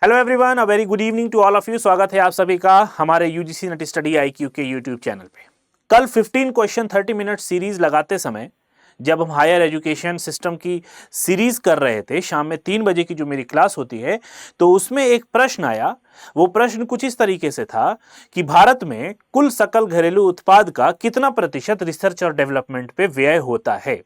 Hello everyone, a very good evening to all of you. स्वागत है आप सभी का हमारे यूजीसी नेट स्टडी आईक्यू के यूट्यूब चैनल पे। कल 15 क्वेश्चन 30 मिनट सीरीज लगाते समय जब हम हायर एजुकेशन सिस्टम की सीरीज कर रहे थे, शाम में 3 बजे की जो मेरी क्लास होती है, तो उसमें एक प्रश्न आया। वो प्रश्न कुछ इस तरीके से था कि भारत में कुल सकल घरेलू उत्पाद का कितना प्रतिशत रिसर्च और डेवलपमेंट पे व्यय होता है।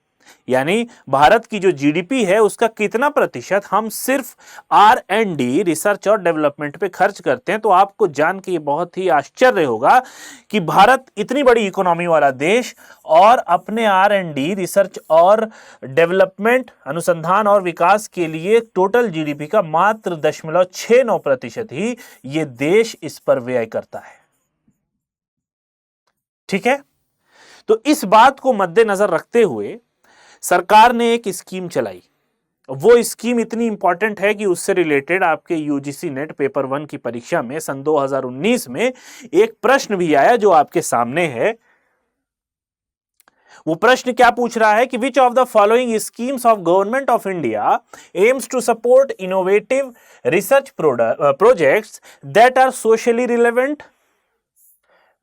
यानी भारत की जो जीडीपी है उसका कितना प्रतिशत हम सिर्फ R&D रिसर्च और डेवलपमेंट पे खर्च करते हैं। तो आपको जान के ये बहुत ही आश्चर्य होगा कि भारत इतनी बड़ी इकोनॉमी वाला देश और अपने R&D रिसर्च और डेवलपमेंट, अनुसंधान और विकास के लिए टोटल जीडीपी का मात्र 0.69% ही ये देश इस पर व्यय करता है। ठीक है, तो इस बात को मद्देनजर रखते हुए सरकार ने एक स्कीम चलाई। वो स्कीम इतनी इंपॉर्टेंट है कि उससे रिलेटेड आपके यूजीसी नेट पेपर 1 की परीक्षा में सन 2019 में एक प्रश्न भी आया जो आपके सामने है। वो प्रश्न क्या पूछ रहा है कि which of the following schemes of government of India aims to support innovative research projects that are socially relevant,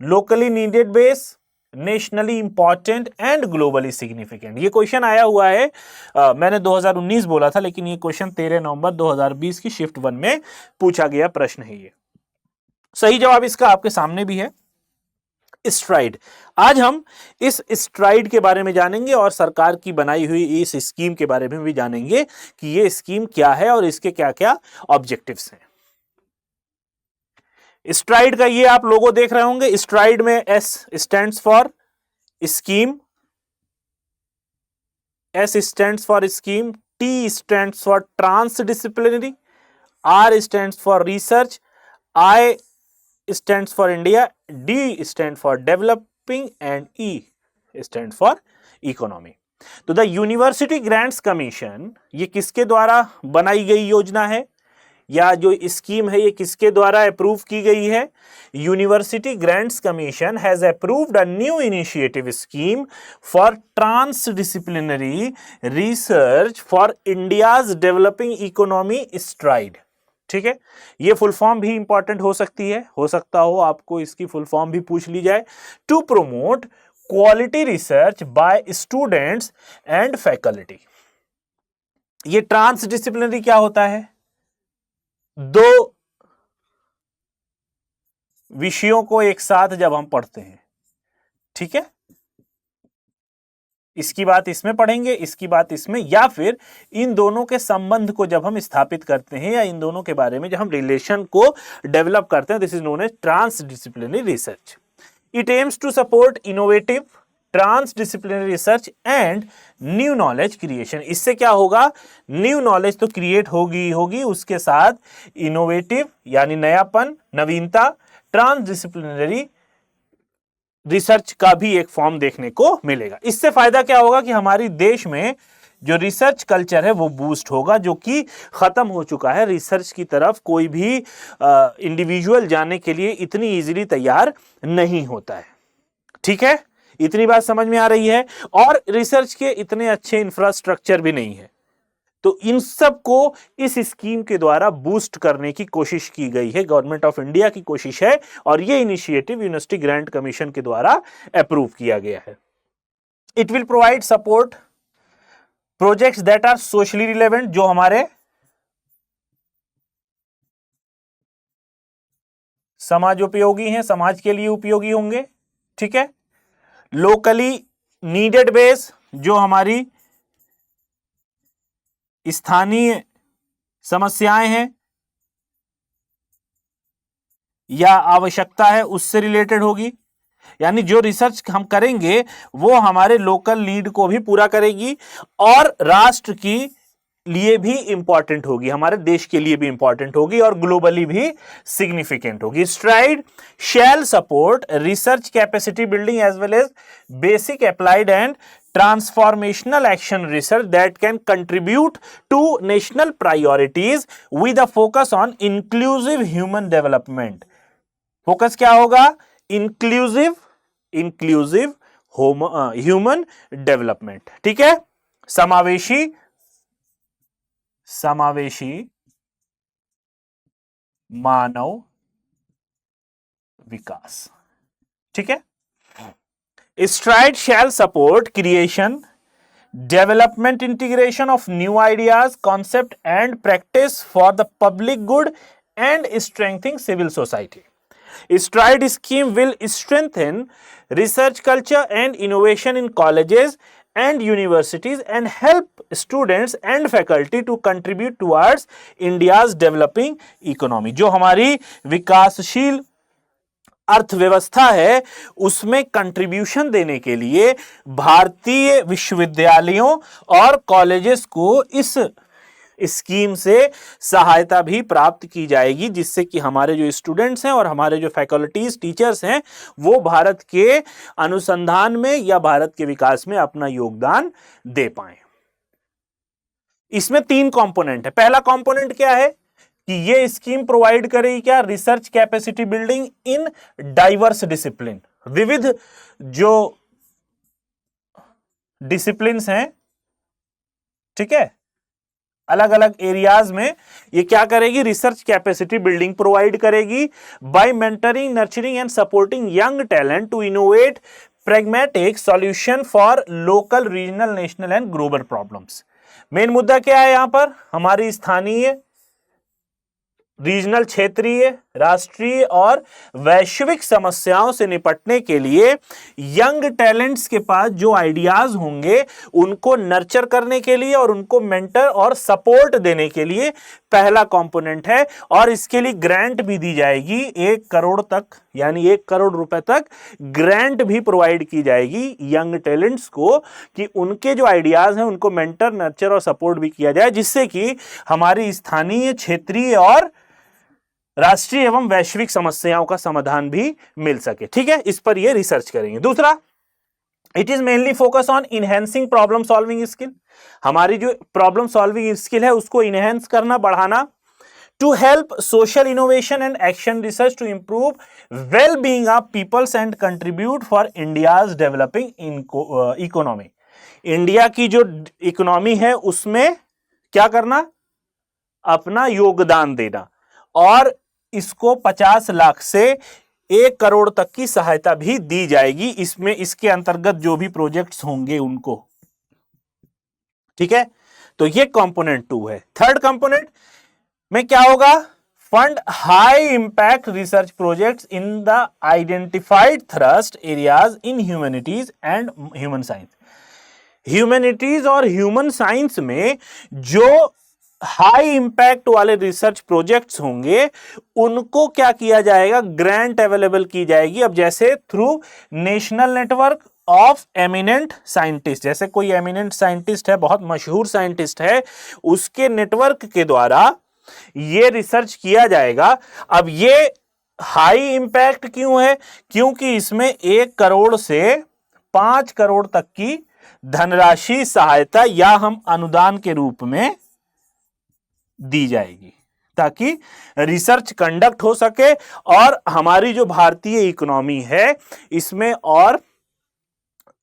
locally needed base, nationally important and globally significant. ये क्वेश्चन आया हुआ है। मैंने 2019 बोला था, लेकिन ये क्वेश्चन 13 नवंबर 2020 की शिफ्ट 1 में पूछा गया प्रश्न है। ये सही जवाब इसका आपके सामने भी है, स्ट्राइड। आज हम इस स्ट्राइड के बारे में जानेंगे और सरकार की बनाई हुई इस स्कीम के बारे में भी जानेंगे कि ये स्कीम क्या है और इसके क्या क्या ऑब्जेक्टिव्स हैं। स्ट्राइड का ये आप लोगो देख रहे होंगे। स्ट्राइड में S stands for scheme, S stands for scheme, T stands for transdisciplinary, R stands for research, I stands for India, D stand for developing and E stand for economy. तो the university grants commission ये किसके द्वारा बनाई गई योजना है या जो स्कीम है ये किसके द्वारा अप्रूव की गई है? University grants commission has approved a new initiative scheme for transdisciplinary research for India's developing economy stride. ठीक है, ये फुल फॉर्म भी इंपॉर्टेंट हो सकती है, हो सकता हो आपको इसकी फुल फॉर्म भी पूछ ली जाए। To promote quality research by students and faculty. ये ट्रांसडिसिप्लिनरी क्या होता है? दो विषयों को एक साथ जब हम पढ़ते हैं, ठीक है, इसकी बात इसमें पढ़ेंगे, इसकी बात इसमें, या फिर इन दोनों के संबंध को जब हम स्थापित करते हैं या इन दोनों के बारे में जब हम रिलेशन को डेवलप करते हैं, this is known as transdisciplinary research. It aims to support innovative transdisciplinary research and new knowledge creation. इससे क्या होगा? न्यू नॉलेज तो क्रिएट होगी, उसके साथ इनोवेटिव यानी नयापन, नवीनता, ट्रांसडिसिप्लिनरी रिसर्च का भी एक फॉर्म देखने को मिलेगा। इससे फायदा क्या होगा कि हमारी देश में जो रिसर्च कल्चर है वो बूस्ट होगा, जो कि खत्म हो चुका है। रिसर्च की तरफ कोई भी इंडिविजुअल जाने के लिए इतनी इजीली तैयार नहीं होता है। ठीक है, इतनी बात समझ में आ रही है। और रिसर्च के इतने अच्छे इंफ्रास्ट्रक्चर भी नहीं है। तो इन सब को इस स्कीम के द्वारा बूस्ट करने की कोशिश की गई है, गवर्नमेंट ऑफ इंडिया की कोशिश है, और ये इनिशिएटिव यूनिवर्सिटी ग्रांट कमीशन के द्वारा अप्रूव किया गया है। It will provide support projects that are socially relevant, जो हमारे समाजोपयोगी हैं, समाज के लिए उपयोगी होंगे। ठीक है, लोकली नीडेड बेस, जो हमारी स्थानीय समस्याएं हैं या आवश्यकता है उससे रिलेटेड होगी। यानी जो रिसर्च हम करेंगे वो हमारे लोकल नीड को भी पूरा करेगी और राष्ट्र की लिए भी इंपॉर्टेंट होगी, हमारे देश के लिए भी इंपॉर्टेंट होगी और ग्लोबली भी सिग्निफिकेंट होगी। STRIDE shall support research capacity building as well as basic applied and transformational action research that can contribute to national priorities with a focus on inclusive human development। Focus क्या होगा? Inclusive human development. ठीक है, समावेशी मानव विकास। ठीक है। STRIDE shall support creation, development, integration of new ideas, concept and practice for the public good and strengthening civil society. Stride scheme will strengthen research culture and innovation in colleges and universities and help students and faculty to contribute towards India's developing economy. जो हमारी विकासशील अर्थव्यवस्था है उसमें contribution देने के लिए भारतीय विश्वविद्यालयों और कॉलेजेस को इस स्कीम से सहायता भी प्राप्त की जाएगी, जिससे कि हमारे जो स्टूडेंट्स हैं और हमारे जो फैकल्टीज टीचर्स हैं वो भारत के अनुसंधान में या भारत के विकास में अपना योगदान दे पाए। इसमें 3 कंपोनेंट है। पहला कंपोनेंट क्या है कि ये स्कीम प्रोवाइड करेगी क्या, research capacity building in diverse discipline, विविध जो डिसिप्लिन्स हैं, ठीक है, अलग अलग एरियाज में ये क्या करेगी, रिसर्च कैपेसिटी बिल्डिंग प्रोवाइड करेगी by mentoring, nurturing and supporting young talent to innovate pragmatic solution for local, regional, national and global problems। Main मुद्दा क्या है यहां पर, हमारी स्थानीय, रीजनल, क्षेत्रीय, राष्ट्रीय और वैश्विक समस्याओं से निपटने के लिए यंग टैलेंट्स के पास जो आइडियाज होंगे उनको नर्चर करने के लिए और उनको मेंटर और सपोर्ट देने के लिए पहला कंपोनेंट है। और इसके लिए ग्रांट भी दी जाएगी, 1 करोड़ तक, यानी 1 करोड़ रुपए तक ग्रांट भी प्रोवाइड की जाएगी यंग टैलेंट्स को कि उनके जो आइडियाज हैं उनको मेंटर, नर्चर और सपोर्ट भी किया जाए, जिससे कि हमारी स्थानीय, क्षेत्रीय और राष्ट्रीय एवं वैश्विक समस्याओं का समाधान भी मिल सके। ठीक है, इस पर ये रिसर्च करेंगे। दूसरा, it is mainly focus on enhancing problem solving skill, हमारी जो प्रॉब्लम सॉल्विंग स्किल है उसको इनहेंस करना, बढ़ाना। To help social innovation and action research to improve well being of peoples and contribute for India's developing economy, India की जो economy है उसमें क्या करना, अपना योगदान देना। और इसको 50 लाख से 1 करोड़ तक की सहायता भी दी जाएगी इसमें, इसके अंतर्गत जो भी प्रोजेक्ट्स होंगे उनको। ठीक है, तो ये कंपोनेंट 2 है। थर्ड कंपोनेंट में क्या होगा, fund high impact research projects in the identified thrust areas in humanities and human science. Humanities और ह्यूमन साइंस में जो हाई इंपैक्ट वाले रिसर्च प्रोजेक्ट्स होंगे उनको क्या किया जाएगा, ग्रांट अवेलेबल की जाएगी। अब जैसे through national network of eminent scientist, जैसे कोई एमिनेंट साइंटिस्ट है, बहुत मशहूर साइंटिस्ट है, उसके नेटवर्क के द्वारा ये रिसर्च किया जाएगा। अब ये हाई इंपैक्ट क्यों है, क्योंकि इसमें 1 करोड़ से 5 करोड़ तक की धनराशि सहायता या हम अनुदान के रूप में दी जाएगी, ताकि रिसर्च कंडक्ट हो सके और हमारी जो भारतीय इकोनॉमी है इसमें और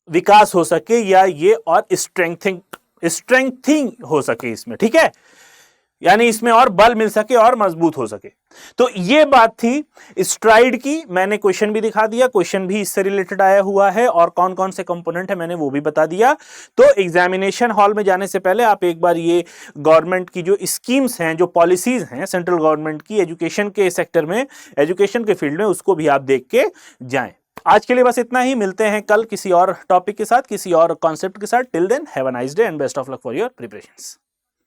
विकास हो सके, या ये और स्ट्रेंथिंग हो सके इसमें। ठीक है, यानी इसमें और बल मिल सके और मजबूत हो सके। तो ये बात थी स्ट्राइड की। मैंने क्वेश्चन भी दिखा दिया, क्वेश्चन भी इससे रिलेटेड आया हुआ है और कौन कौन से कंपोनेंट है मैंने वो भी बता दिया। तो एग्जामिनेशन हॉल में जाने से पहले आप एक बार ये गवर्नमेंट की जो स्कीम्स हैं, जो पॉलिसीज हैं सेंट्रल गवर्नमेंट की एजुकेशन के सेक्टर में, एजुकेशन के फील्ड में, उसको भी आप देख के जाएं। आज के लिए बस इतना ही, मिलते हैं कल किसी और टॉपिक के साथ, किसी और कॉन्सेप्ट के साथ। Till then have a nice day and best of luck for your preparations.